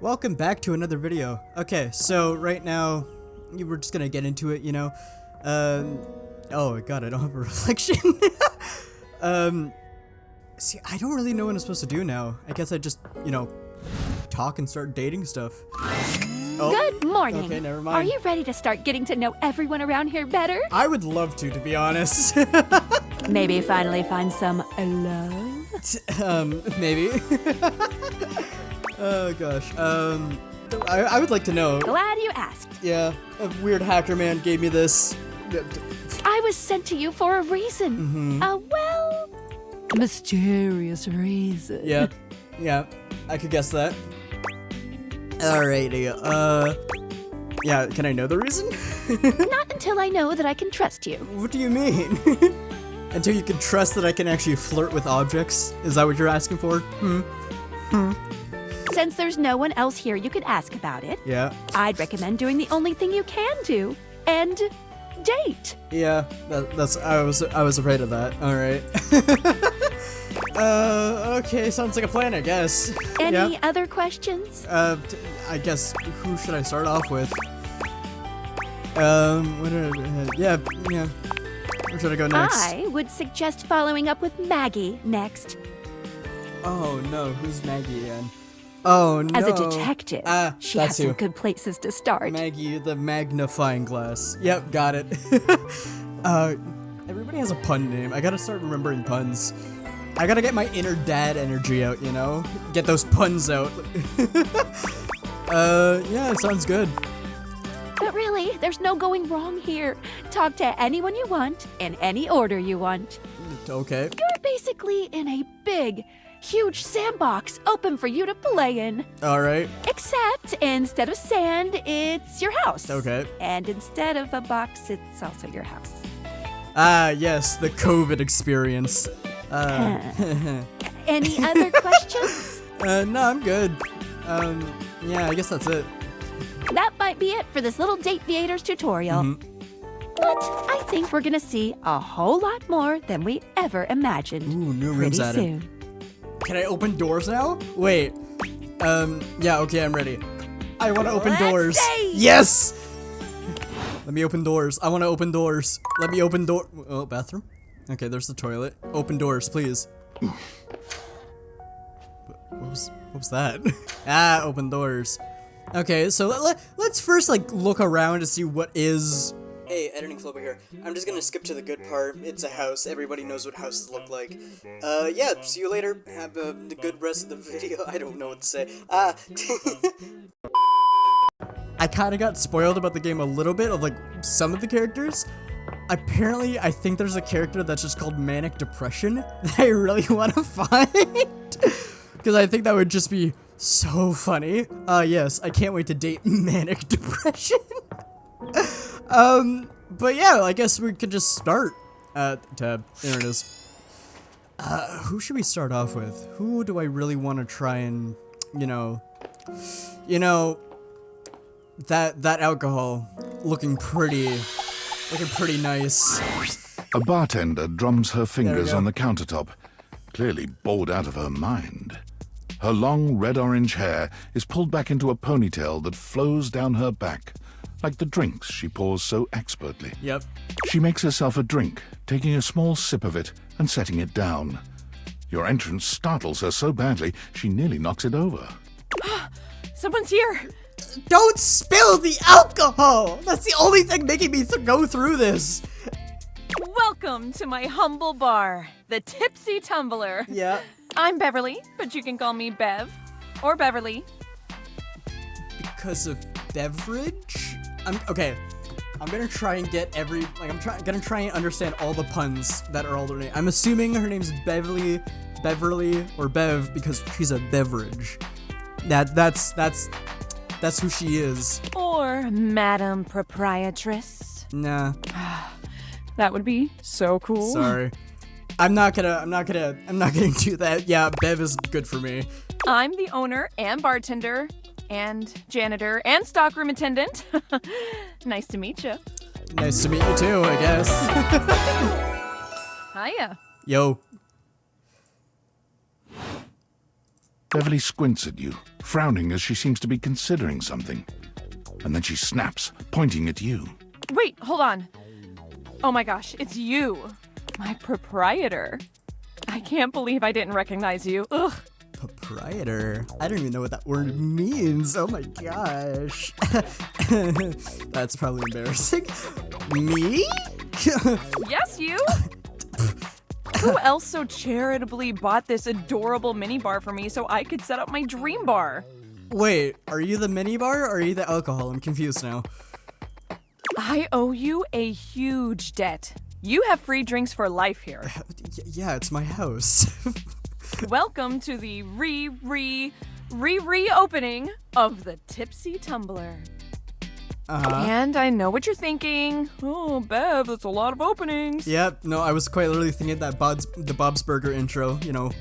Welcome back to another video. Okay, so right now, we're just gonna get into it, you know. Oh god, I don't have a reflection. See, I don't really know what I'm supposed to do now. I guess I just, you know, talk and start dating stuff. Oh, good morning. Okay, never mind. Are you ready to start getting to know everyone around here better? I would love to be honest. Maybe finally find some love? Maybe. Oh gosh. I would like to know. Glad you asked. Yeah, a weird hacker man gave me this. I was sent to you for a reason. Well, mysterious reason. Yeah, I could guess that. Alrighty, yeah, can I know the reason? Not until I know that I can trust you. What do you mean? Until you can trust that I can actually flirt with objects? Is that what you're asking for? Since there's no one else here you can ask about it, Yeah. I'd recommend doing the only thing you can do, and date. Yeah, I was afraid of that. Alright. Okay, sounds like a plan, I guess. Any other questions? I guess, who should I start off with? Yeah. Where should I go next? I would suggest following up with Maggie next. Oh no, who's Maggie again? Oh no. As a detective, she has that's some who. good places to start. Maggie, the magnifying glass. Yep, got it. Everybody has a pun name. I gotta start remembering puns. I gotta get my inner dad energy out, you know? Get those puns out. Yeah, it sounds good. But really, there's no going wrong here. Talk to anyone you want, in any order you want. Okay. You're basically in a big, huge sandbox open for you to play in. Alright. Except instead of sand, it's your house. Okay. And instead of a box, it's also your house. Ah, yes, the COVID experience. Any other questions? No, I'm good. Yeah, I guess that's it. That might be it for this little Date Viators tutorial. But I think we're gonna see a whole lot more than we ever imagined. Ooh, new rooms pretty added. soon. Can I open doors now? Wait. Yeah, okay, I'm ready. I want to open Let's doors. date. Yes! Let me open doors. I want to open doors. Let me open door. Oh, bathroom? Okay, there's the toilet. Open doors, please. What was that? Ah, open doors. Okay, so let's first, like, look around to see what is... Hey, editing Flobo here. I'm just gonna skip to the good part. It's a house. Everybody knows what houses look like. Yeah, see you later. Have the good rest of the video. I don't know what to say. I kinda got spoiled about the game a little bit of, like, some of the characters. Apparently, I think there's a character that's just called Manic Depression that I really want to find. Because I think that would just be so funny. Yes, I can't wait to date Manic Depression. But yeah, I guess we could just start. Tab, there it is. Who should we start off with? Who do I really want to try and, you know, that alcohol looking pretty nice. A bartender drums her fingers go. on the countertop, clearly bored out of her mind. Her long red-orange hair is pulled back into a ponytail that flows down her back, like the drinks she pours so expertly. Yep. She makes herself a drink, taking a small sip of it and setting it down. Your entrance startles her so badly, she nearly knocks it over. Someone's here! Don't spill the alcohol! That's the only thing making me go through this. Welcome to my humble bar, the Tipsy Tumbler. Yeah. I'm Beverly, but you can call me Bev, or Beverly. Because of beverage? Okay. I'm gonna try and get gonna try and understand all the puns that are all their name. I'm assuming her name's Beverly, or Bev because she's a beverage. That's who she is. Or Madam Proprietress. Nah. That would be so cool. Sorry. I'm not gonna do that. Yeah, Bev is good for me. I'm the owner and bartender and janitor and stockroom attendant. Nice to meet you. Nice to meet you too, I guess. Hiya. Yo. Beverly squints at you, frowning as she seems to be considering something. And then she snaps, pointing at you. Wait, hold on. Oh my gosh, it's you, my proprietor. I can't believe I didn't recognize you. Ugh. Proprietor? I don't even know what that word means. Oh my gosh. That's probably embarrassing. Me? Yes, you. Who else so charitably bought this adorable mini bar for me so I could set up my dream bar? Wait, are you the mini bar or are you the alcohol? I'm confused now. I owe you a huge debt. You have free drinks for life here. Yeah, it's my house. Welcome to the reopening of the Tipsy Tumbler. And I know what you're thinking. Oh, Bev, that's a lot of openings. Yep, no, I was quite literally thinking that the Bob's Burger intro, you know.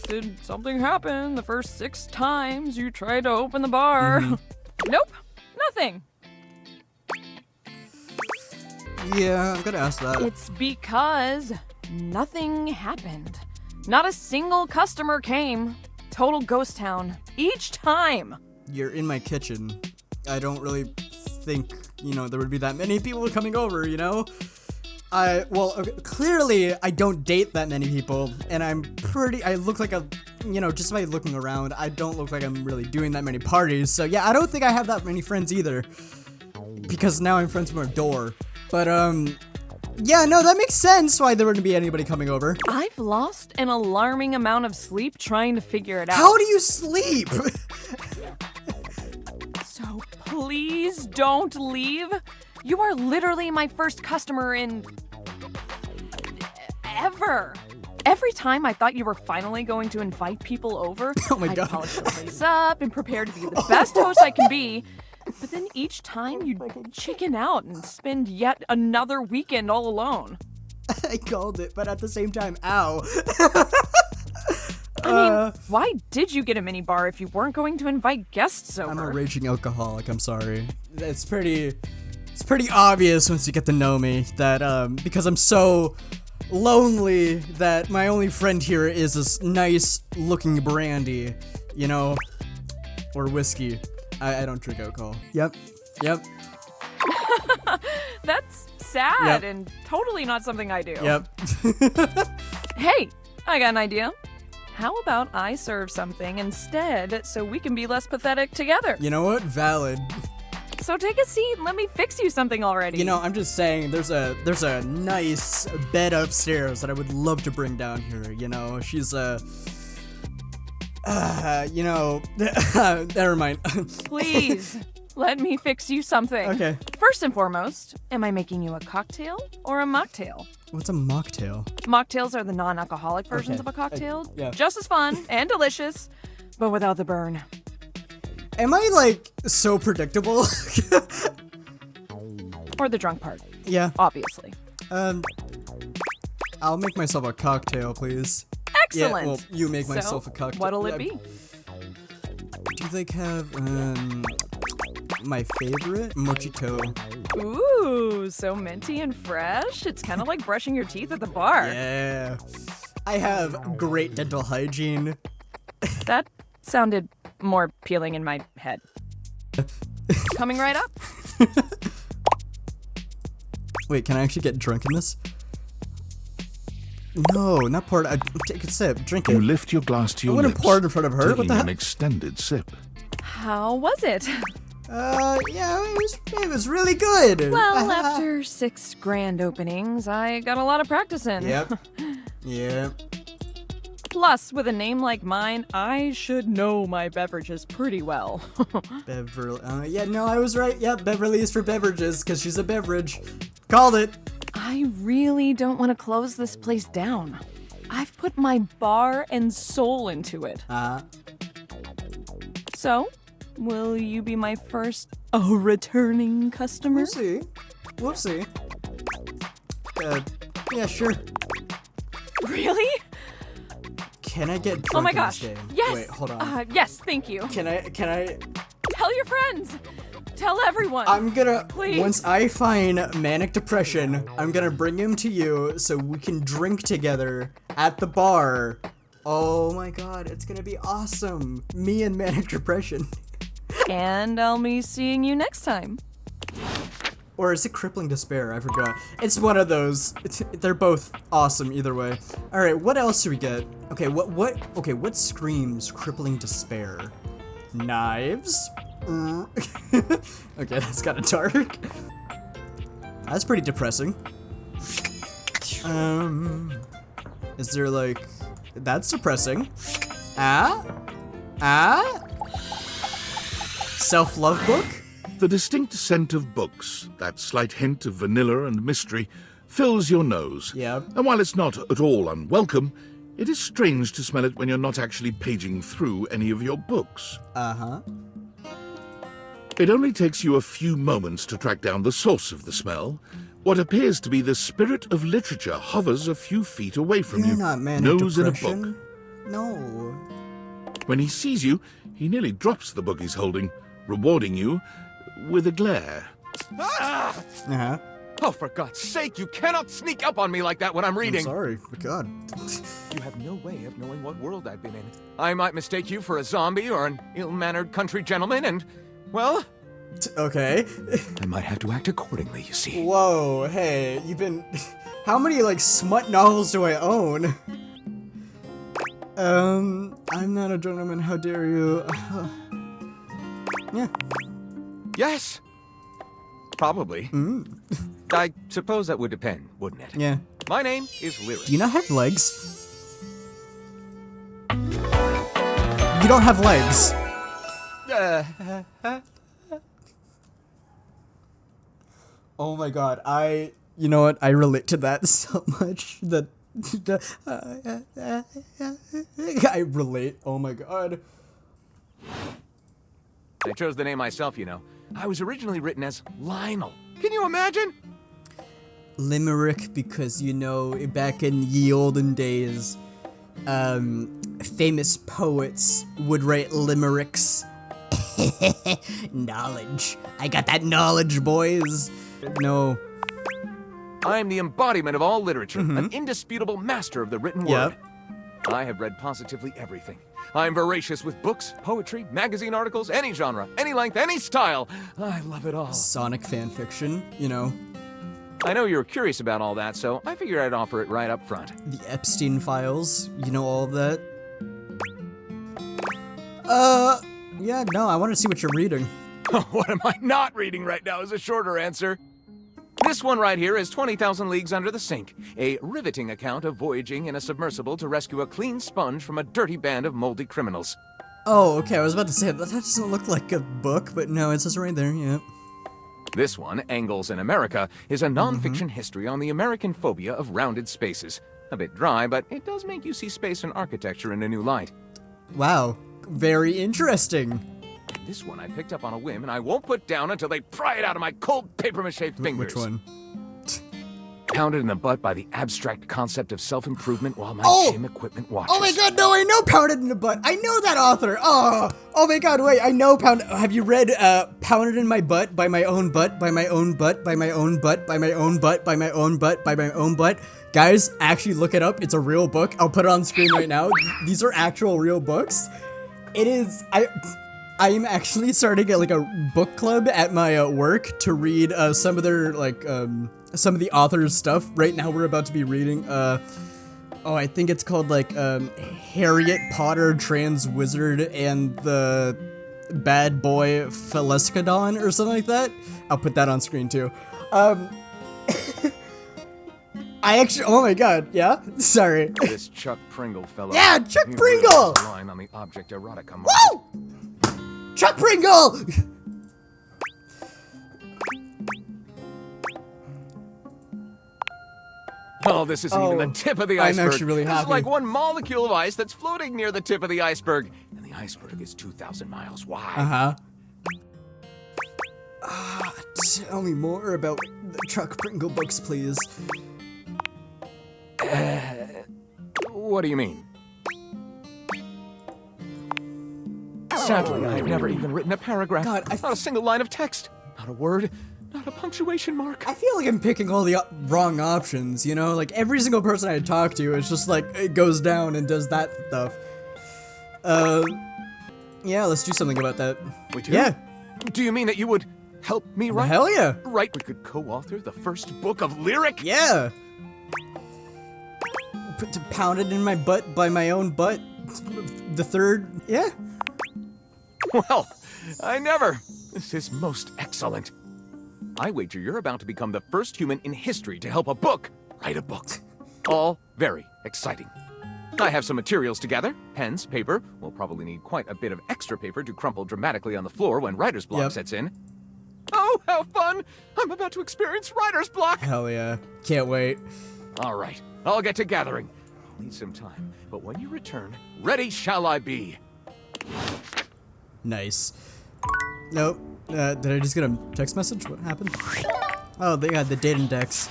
Did something happen the first 6 times you tried to open the bar? Nope, nothing. Yeah, I'm gonna ask that. It's because nothing happened. Not a single customer came. Total ghost town. Each time. You're in my kitchen. I don't really think, you know, there would be that many people coming over, you know? Clearly I don't date that many people, and I look like just by looking around, I don't look like I'm really doing that many parties, so yeah, I don't think I have that many friends either. Because now I'm friends with my door. But, yeah, no, that makes sense why there wouldn't be anybody coming over. I've lost an alarming amount of sleep trying to figure it out. How do you sleep? So please don't leave. You are literally my first customer in ever. Every time I thought you were finally going to invite people over, Oh my I'd God. polish the place up and prepare to be the best host I can be. But then each time you'd chicken out and spend yet another weekend all alone. I called it, but at the same time, ow. I mean, why did you get a mini bar if you weren't going to invite guests over? I'm a raging alcoholic, I'm sorry. It's pretty obvious once you get to know me that, because I'm so lonely that my only friend here is this nice looking brandy, you know, or whiskey. I don't drink alcohol. Yep. That's sad Yep. and totally not something I do. Yep. Hey, I got an idea. How about I serve something instead so we can be less pathetic together? You know what? Valid. So take a seat and let me fix you something already. You know, I'm just saying, there's a nice bed upstairs that I would love to bring down here. You know, she's you know, never mind. Please, let me fix you something. Okay. First and foremost, am I making you a cocktail or a mocktail? What's a mocktail? Mocktails are the non-alcoholic versions Okay. of a cocktail. Yeah. Just as fun and delicious, but without the burn. Am I like so predictable? Or the drunk part, Yeah. obviously. I'll make myself a cocktail, please. Excellent. Yeah, well, you make So, myself a cocktail. what'll it Yeah. be? Do you like have my favorite mojito? Ooh, so minty and fresh. It's kind of like brushing your teeth at the bar. Yeah. I have great dental hygiene. That sounded more appealing in my head. Coming right up. Wait, can I actually get drunk in this? No, not pour it. Take a sip. Drink You it. lift your glass to I your wouldn't lips, pour it in front of her. What taking the an heck? extended sip. How was it? Yeah, it was really good. Well, after 6 grand openings, I got a lot of practice in. Yep. Yep. Plus, with a name like mine, I should know my beverages pretty well. Beverly. Yeah, no, I was right. Yep, Beverly is for beverages because she's a beverage. Called it. I really don't want to close this place down. I've put my bar and soul into it. So, will you be my first returning customer? We'll see. Yeah, sure. Really? Can I get drunk Oh my in gosh. this game? Yes. Wait, hold on. Yes, thank you. Can I? Tell your friends. Tell everyone. I'm gonna, Please. once I find manic depression, I'm gonna bring him to you so we can drink together at the bar Oh my god, it's gonna be awesome. Me and manic depression. And I'll be seeing you next time. Or is it crippling despair? I forgot. It's one of those. They're both awesome either way. All right, what else do we get? Okay, what screams crippling despair? Knives? Okay, that's kind of dark. That's pretty depressing. Is there like, that's depressing. Self-love book? The distinct scent of books, that slight hint of vanilla and mystery, fills your nose. Yeah. And while it's not at all unwelcome, it is strange to smell it when you're not actually paging through any of your books. Uh-huh. It only takes you a few moments to track down the source of the smell. What appears to be the spirit of literature hovers a few feet away from You're you, not manic nose in a depression. book. No. When he sees you, he nearly drops the book he's holding, rewarding you with a glare. Uh-huh. Oh, for God's sake, you cannot sneak up on me like that when I'm reading. I'm sorry. God. You have no way of knowing what world I've been in. I might mistake you for a zombie or an ill-mannered country gentleman and, well, Okay. I might have to act accordingly, you see. Whoa, hey, you've been... How many, like, smut novels do I own? I'm not a gentleman, how dare you? Yeah. Yes. Probably. I suppose that would depend, wouldn't it? Yeah. My name is Lyric. Do you not have legs? You don't have legs. Oh my god, you know what, I relate to that so much that, I relate, oh my god. I chose the name myself, you know. I was originally written as Lionel. Can you imagine? Limerick, because, you know, back in ye olden days, famous poets would write limericks. Knowledge. I got that knowledge, boys. No. I'm the embodiment of all literature, an indisputable master of the written word. Yep. I have read positively everything. I'm voracious with books, poetry, magazine articles, any genre, any length, any style. I love it all. Sonic fanfiction, you know. I know you're curious about all that, so I figured I'd offer it right up front. The Epstein files, you know, all of that. Yeah, no, I want to see what you're reading. What am I not reading right now is a shorter answer. This one right here is 20,000 Leagues Under the Sink, a riveting account of voyaging in a submersible to rescue a clean sponge from a dirty band of moldy criminals. Oh, okay, I was about to say, that doesn't look like a book, but no, it says right there, yeah. This one, Angles in America, is a non-fiction history on the American phobia of rounded spaces. A bit dry, but it does make you see space and architecture in a new light. Wow, very interesting. This one I picked up on a whim, and I won't put down until they pry it out of my cold papier-mâché fingers. Which one? Pounded in the butt by the abstract concept of self-improvement while my gym equipment watches. Oh my god, no, I know Pounded in the Butt. I know that author. Oh my god, wait, I know have you read Pounded in My Butt by my own butt, by my own butt, by my own butt, by my own butt, by my own butt, by my own butt? Guys, actually look it up. It's a real book. I'll put it on screen right now. These are actual real books. It is, I am actually starting like a book club at my work to read some of their like some of the author's stuff. Right now we're about to be reading I think it's called like Harriet Potter Trans Wizard and the Bad Boy Feliscadon or something like that. I'll put that on screen too. I actually, oh my god, yeah? Sorry. This Chuck Pringle fellow. Yeah, Chuck he Pringle! really is a line on the object erotica market. Woo! Chuck Pringle! Oh, this isn't even the tip of the I'm iceberg. actually really This is happy. like one molecule of ice that's floating near the tip of the iceberg. And the iceberg is 2,000 miles wide. Tell me more about the Chuck Pringle books, please. What do you mean? Sadly, I've never even written a paragraph. God, not a single line of text. Not a word. not a punctuation mark. I feel like I'm picking all the wrong options, you know? Like, every single person I talk to, it's just like, it goes down and does that stuff. Yeah, let's do something about that. We do? Yeah. Do you mean that you would help me write? Hell yeah. Right, we could co-author the first book of lyric? Yeah. Pounded in my butt by my own butt. The third, yeah. Well, I never. This is most excellent. I wager you're about to become the first human in history to help a book write a book. All very exciting. I have some materials to gather. Pens, paper. We'll probably need quite a bit of extra paper to crumple dramatically on the floor when writer's block sets in. Oh, how fun! I'm about to experience writer's block! Hell yeah. Can't wait. All right, I'll get to gathering. I'll need some time, but when you return, ready shall I be. Nice. Nope. Did I just get a text message? What happened? Oh, they got the date index.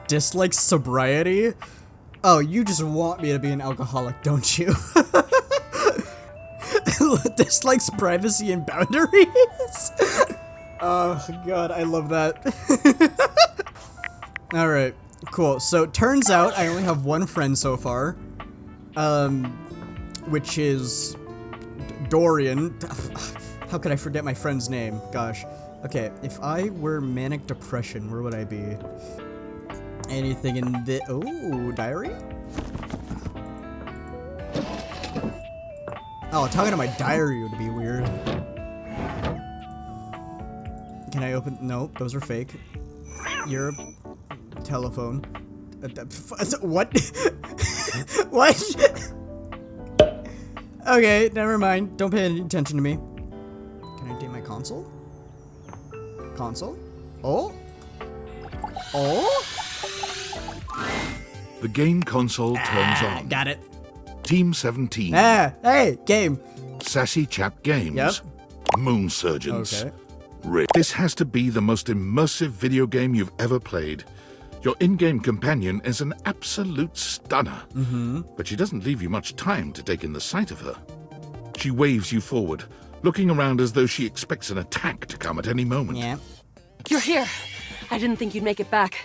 Dislike sobriety? Oh, you just want me to be an alcoholic, don't you? Dislikes privacy and boundaries? Oh, God, I love that. Alright, cool. So, it turns out I only have one friend so far. Which is Dorian. How could I forget my friend's name? Gosh. Okay, if I were manic depression, where would I be? Anything in the... Oh, diary? Oh, talking to my diary would be weird. Can I open... Nope, those are fake. Your telephone. What? What? Okay, never mind. Don't pay any attention to me. Can I date my console? Console? Oh? Oh? The game console turns on. Got it. Team 17. Hey, game. Sassy Chap Games. Yep. Moon Surgeons. Okay. This has to be the most immersive video game you've ever played. Your in-game companion is an absolute stunner. But she doesn't leave you much time to take in the sight of her. She waves you forward, looking around as though she expects an attack to come at any moment. Yeah. You're here. I didn't think you'd make it back.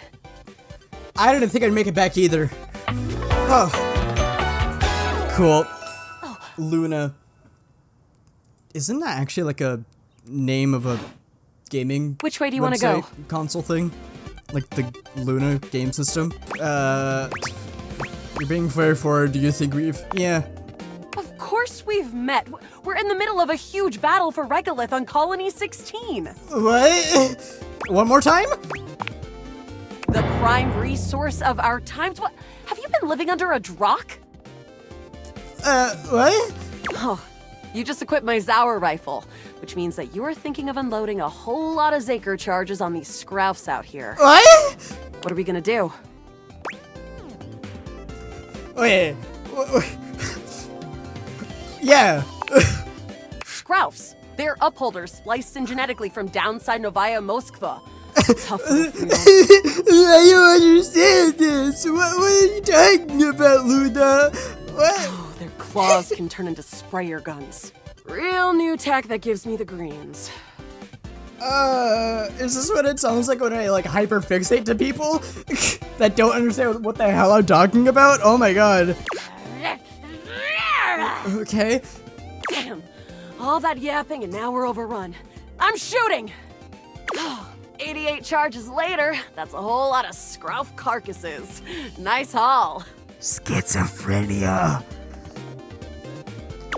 I didn't think I'd make it back either. Oh. Cool. Luna. Isn't that actually like a name of a gaming Which way do you want to go? website console thing? Like the Luna game system? You're being very forward. Do you think we've... Yeah. Of course we've met. We're in the middle of a huge battle for Regolith on Colony 16. What? One more time? The prime resource of our times. What? Have you been living under a drock? What? Oh, you just equipped my Zauer rifle, which means that you're thinking of unloading a whole lot of Zaker charges on these scroufs out here. What? What are we gonna do? Wait. Yeah. Scroufs. They're upholders spliced in genetically from downside Novaya Moskva. Tough little freedom. I don't understand this. What are you talking about, Luna? What? Oh, their claws can turn into sprayer guns. Real new tech that gives me the greens. Is this what it sounds like when I like hyperfixate to people that don't understand what the hell I'm talking about? Oh my god. Okay. Damn. All that yapping and now we're overrun. I'm shooting! 88 charges later, that's a whole lot of scrouf carcasses. Nice haul. Schizophrenia.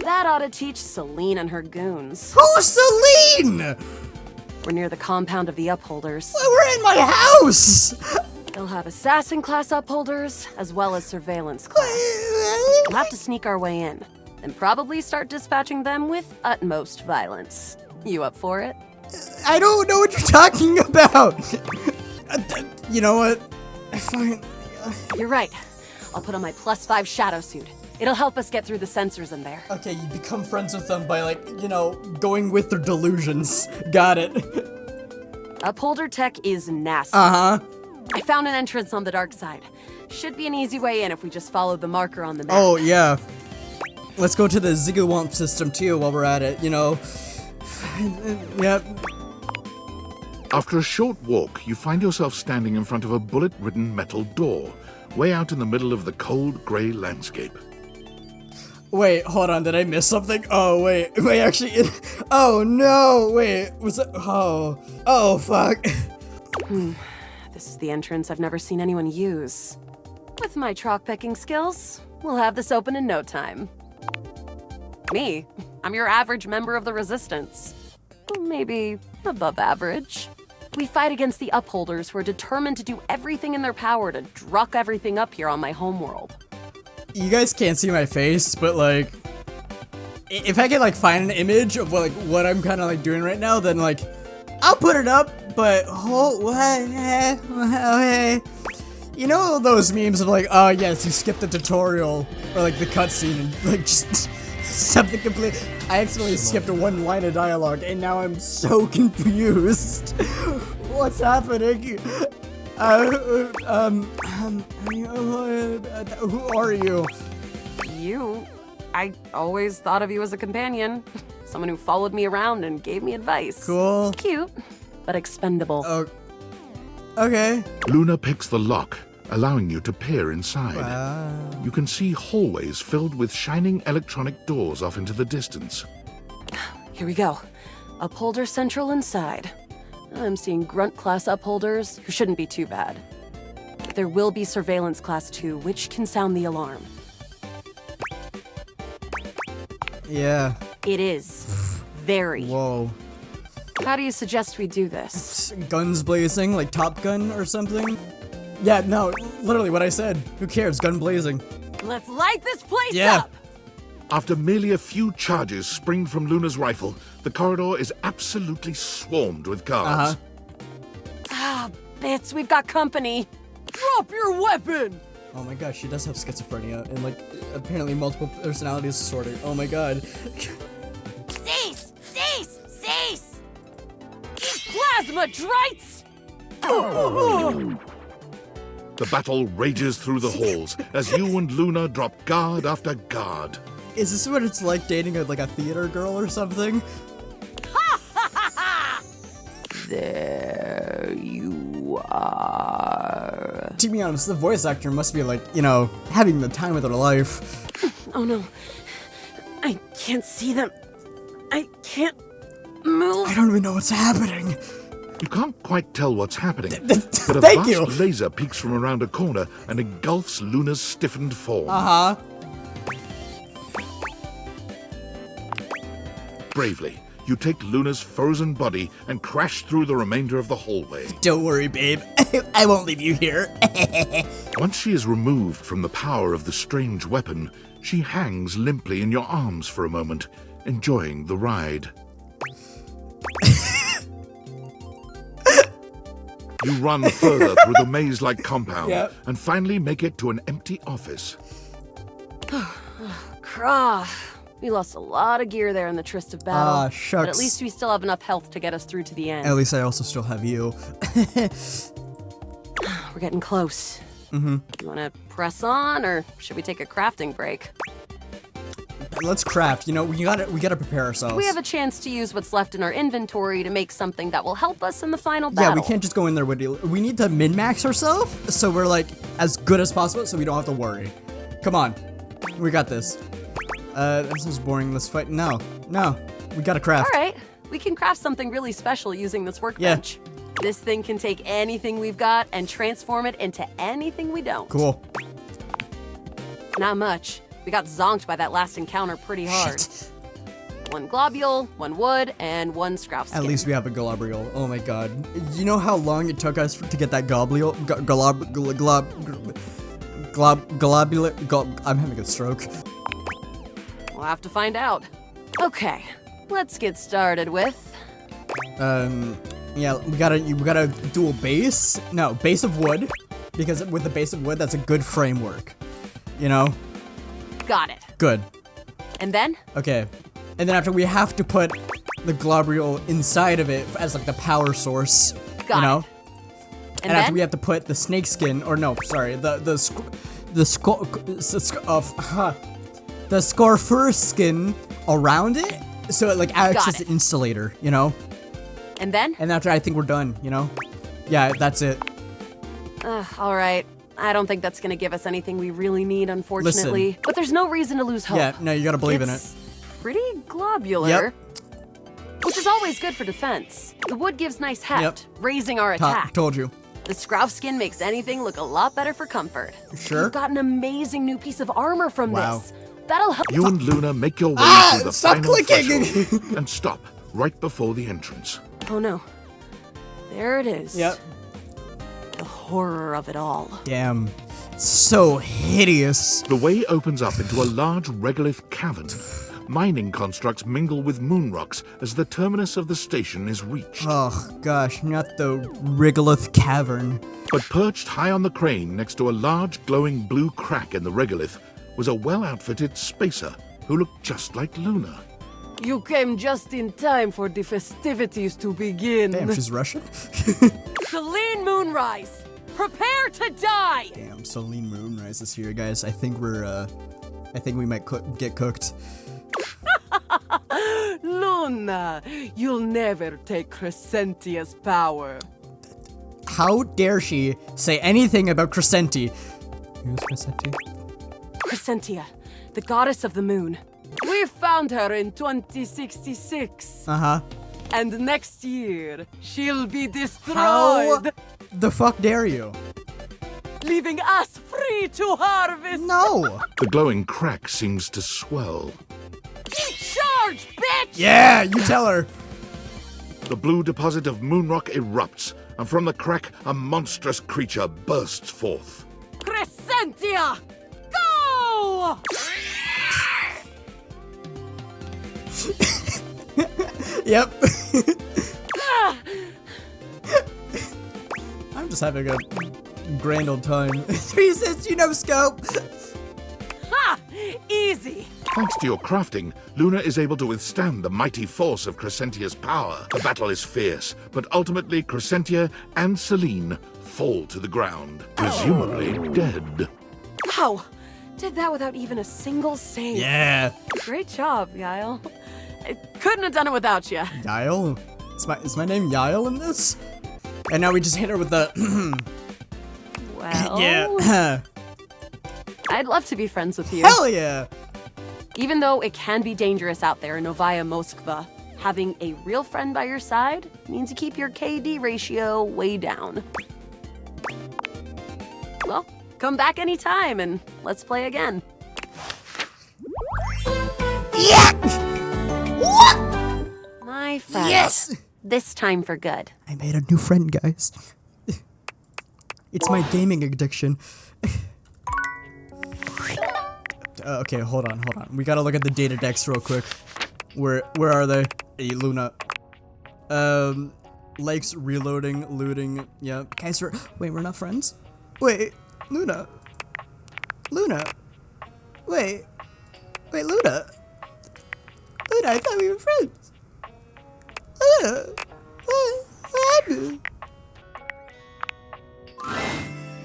That ought to teach Celine and her goons. Who's Celine? We're near the compound of the upholders. We're in my house. They'll have assassin class upholders, as well as surveillance class. We'll have to sneak our way in, and probably start dispatching them with utmost violence. You up for it? I don't know what you're talking about. You know what? Fine. You're right. I'll put on my +5 shadow suit. It'll help us get through the sensors in there. Okay, you become friends with them by, like, you know, going with their delusions. Got it. Upholder tech is nasty. Uh-huh. I found an entrance on the dark side. Should be an easy way in if we just follow the marker on the map. Oh, yeah. Let's go to the Zigawomp system, too, while we're at it, you know. Yep. After a short walk, you find yourself standing in front of a bullet-ridden metal door, way out in the middle of the cold, grey landscape. Wait, hold on, did I miss something? Oh, wait, actually, oh no, wait, was that, oh, fuck. This is the entrance I've never seen anyone use. With my chalk picking skills, we'll have this open in no time. Me, I'm your average member of the Resistance. Maybe above average. We fight against the Upholders who are determined to do everything in their power to druck everything up here on my homeworld. You guys can't see my face, but like, if I could like find an image of what I'm kind of like doing right now, then like, I'll put it up, but you know those memes of like, oh yes, you skipped the tutorial, or like the cutscene, and like just something complete. I accidentally skipped one line of dialogue, and now I'm so confused. What's happening? Who are you? You? I always thought of you as a companion. Someone who followed me around and gave me advice. Cool. Cute, but expendable. Oh, okay. Luna picks the lock, allowing you to peer inside. Wow. You can see hallways filled with shining electronic doors off into the distance. Here we go. Upholder Central inside. I'm seeing Grunt class upholders who shouldn't be too bad. There will be Surveillance class 2, which can sound the alarm. Yeah. It is. Very. Whoa. How do you suggest we do this? Guns blazing, like Top Gun or something? Yeah, no, literally what I said. Who cares? Gun blazing. Let's light this place Yeah. up! After merely a few charges spring from Luna's rifle, the corridor is absolutely swarmed with guards. Ah, bits, we've got company. Drop your weapon! Oh my gosh, she does have schizophrenia and like apparently multiple personality disorder. Oh my god. Cease! Cease! Cease! Plasma drites! The battle rages through the halls as you and Luna drop guard after guard. Is this what it's like dating like a theater girl or something? There you are. To be honest, the voice actor must be like, you know, having the time of their life. Oh no. I can't see them. I can't move. I don't even know what's happening. You can't quite tell what's happening, but a Thank vast you. laser peeks from around a corner and engulfs Luna's stiffened form. Uh-huh. Bravely, you take Luna's frozen body and crash through the remainder of the hallway. Don't worry, babe. I won't leave you here. Once she is removed from the power of the strange weapon, she hangs limply in your arms for a moment, enjoying the ride. You run further through the maze-like compound Yep. and finally make it to an empty office. Krah. We lost a lot of gear there in the tryst of battle. Ah, shucks. But at least we still have enough health to get us through to the end. At least I also still have you. We're getting close. You wanna press on, or should we take a crafting break? Let's craft. You know, we gotta prepare ourselves. We have a chance to use what's left in our inventory to make something that will help us in the final battle. Yeah, we can't just go in there with you. We need to min-max ourselves so we're like as good as possible so we don't have to worry. Come on. We got this. This is boring. Let's fight. No. We gotta craft. All right, we can craft something really special using this workbench. This thing can take anything we've got and transform it into anything we don't. Cool. Not much. We got zonked by that last encounter pretty hard. Shit. One globule, one wood, and one scrap skin. At least we have a globule. Oh my god. You know how long it took us to get that globule? I'm having a stroke. We'll have to find out. Okay, let's get started with... Yeah, we gotta do a base. No, base of wood. Because with the base of wood, that's a good framework. You know? Got it. Good. And then? Okay. And then after we have to put the globule inside of it as like the power source. Got you know? it. And after we have to put the snake skin, or no, sorry, the Scorfer skin around it, So it like acts Got as it. an insulator, you know? And then? And after I think we're done, you know? Yeah, that's it. All right. I don't think that's gonna give us anything we really need, unfortunately. But there's no reason to lose hope. Yeah, no, you gotta believe in it. It's pretty globular. Yep. Which is always good for defense. The wood gives nice heft, Yep. raising our attack. Told you. The scrouf skin makes anything look a lot better for comfort. Sure? We've got an amazing new piece of armor from Wow. this. That'll help. You and Luna make your way through the stop final clicking! threshold and stop right before the entrance. Oh no. There it is. Yep. The horror of it all. Damn. So hideous. The way opens up into a large regolith cavern. Mining constructs mingle with moon rocks as the terminus of the station is reached. Oh gosh, not the Rigolith Cavern. But perched high on the crane next to a large glowing blue crack in the regolith was a well-outfitted spacer who looked just like Luna. You came just in time for the festivities to begin. Damn, she's Russian? Celine Moonrise, prepare to die! Damn, Celine Moonrise is here, guys. I think we might get cooked. Luna, you'll never take Crescentia's power. How dare she say anything about Crescenti? Who's Crescenti? Crescentia, the goddess of the moon. We found her in 2066. Uh-huh. And next year, she'll be How destroyed, the fuck dare you? leaving us free to harvest. No! The glowing crack seems to swell. Charge, bitch! Yeah, you tell her. The blue deposit of moonrock erupts, and from the crack, a monstrous creature bursts forth. Crescentia, go! Yep. I'm just having a grand old time. 360 no scope. Ha! Easy. Thanks to your crafting, Luna is able to withstand the mighty force of Crescentia's power. The battle is fierce, but ultimately Crescentia and Celine fall to the ground, presumably dead. Wow, did that without even a single save. Yeah. Great job, Yael. I couldn't have done it without you. Yael? Is my name Yael in this? And now we just hit her with the Well, yeah. I'd love to be friends with you. Hell yeah. Even though it can be dangerous out there in Novaya Moskva, having a real friend by your side means you keep your KD ratio way down. Well, come back anytime and let's play again. My friend. Yes. This time for good. I made a new friend, guys. It's my gaming addiction. Okay, hold on. We gotta look at the data decks real quick. Where are they? Hey, Luna. Likes reloading, looting. Yeah, guys. Wait, we're not friends. Wait, Luna. Wait, Luna. I thought we were friends. Luna, what happened?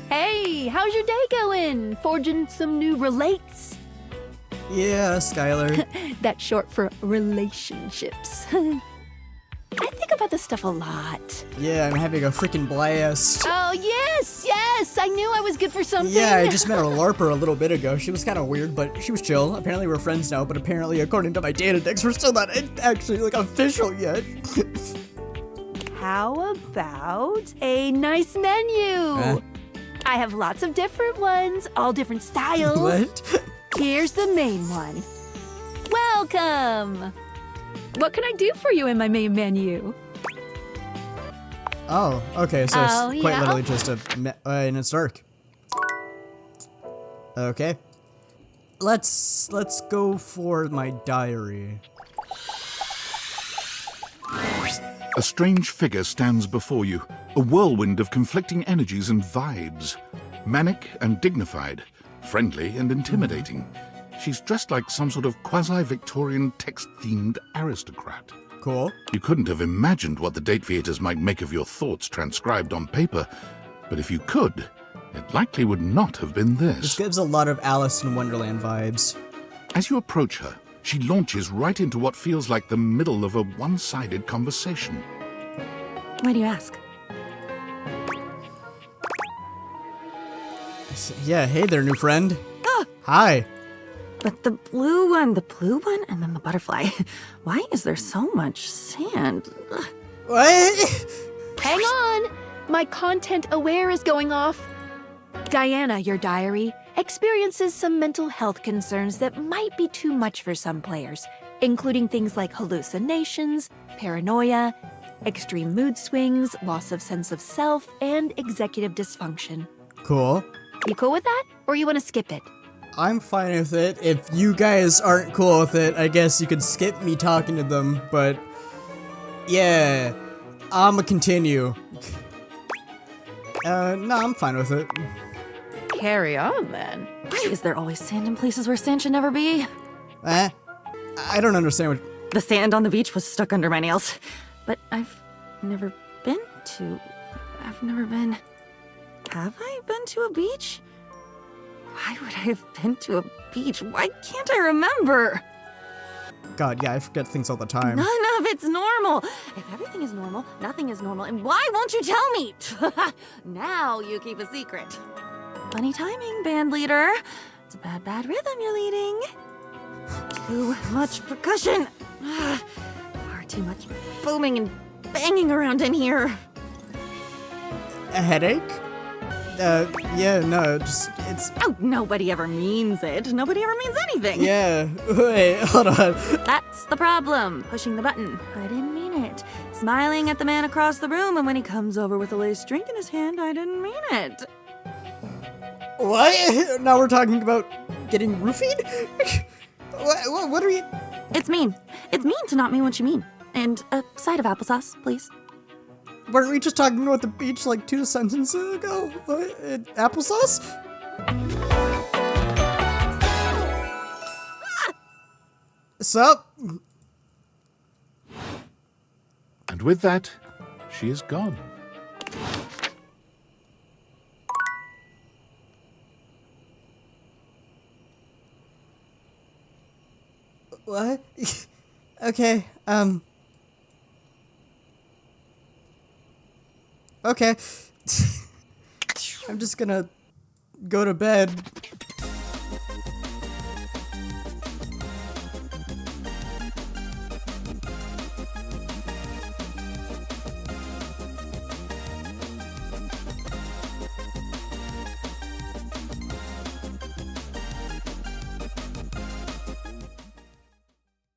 Hey, how's your day going? Forging some new relates? Yeah, Skylar. That's short for relationships. I think about this stuff a lot. Yeah, I'm having a freaking blast. Oh, yes! I knew I was good for something. Yeah, I just met a LARPer a little bit ago. She was kind of weird, but she was chill. Apparently we're friends now, but apparently, according to my data decks, we're still not actually, like, official yet. How about a nice menu? I have lots of different ones, all different styles. What? Here's the main one. Welcome! What can I do for you in my main menu? Oh, okay, so Oh, it's quite yeah? literally just and it's dark. Okay. Let's go for my diary. A strange figure stands before you, a whirlwind of conflicting energies and vibes. Manic and dignified, friendly and intimidating. She's dressed like some sort of quasi-Victorian text-themed aristocrat. Cool. You couldn't have imagined what the date theaters might make of your thoughts transcribed on paper, but if you could, it likely would not have been This this. gives a lot of Alice in Wonderland vibes. As you approach her, she launches right into what feels like the middle of a one-sided conversation. Why do you ask? Yeah, hey there, new friend. Hi. But the blue one, and then the butterfly. Why is there so much sand? Ugh. What? Hang on! My content aware is going off. Diana, your diary, experiences some mental health concerns that might be too much for some players, including things like hallucinations, paranoia, extreme mood swings, loss of sense of self, and executive dysfunction. Cool. You cool with that? Or you want to skip it? I'm fine with it. If you guys aren't cool with it, I guess you could skip me talking to them, but yeah, I'ma continue. No, I'm fine with it. Carry on, then. Why is there always sand in places where sand should never be? I don't understand what... The sand on the beach was stuck under my nails. But I've never been... Have I been to a beach? Why would I have been to a beach? Why can't I remember? God, yeah, I forget things all the time. None of it's normal. If everything is normal, nothing is normal. And why won't you tell me? Now you keep a secret. Funny timing, band leader. It's a bad rhythm you're leading. Too much percussion. Far too much booming and banging around in here. A headache? Yeah, no, it's... Oh, nobody ever means it. Nobody ever means anything. Yeah, wait, hold on. That's the problem. Pushing the button. I didn't mean it. Smiling at the man across the room, and when he comes over with a laced drink in his hand, I didn't mean it. What? Now we're talking about getting roofied? What are you... It's mean. It's mean to not mean what you mean. And a side of applesauce, please. Weren't we just talking about the beach like 2 sentences ago? What? Applesauce? Sup? And with that, she is gone. What? Okay, Okay. I'm just gonna go to bed.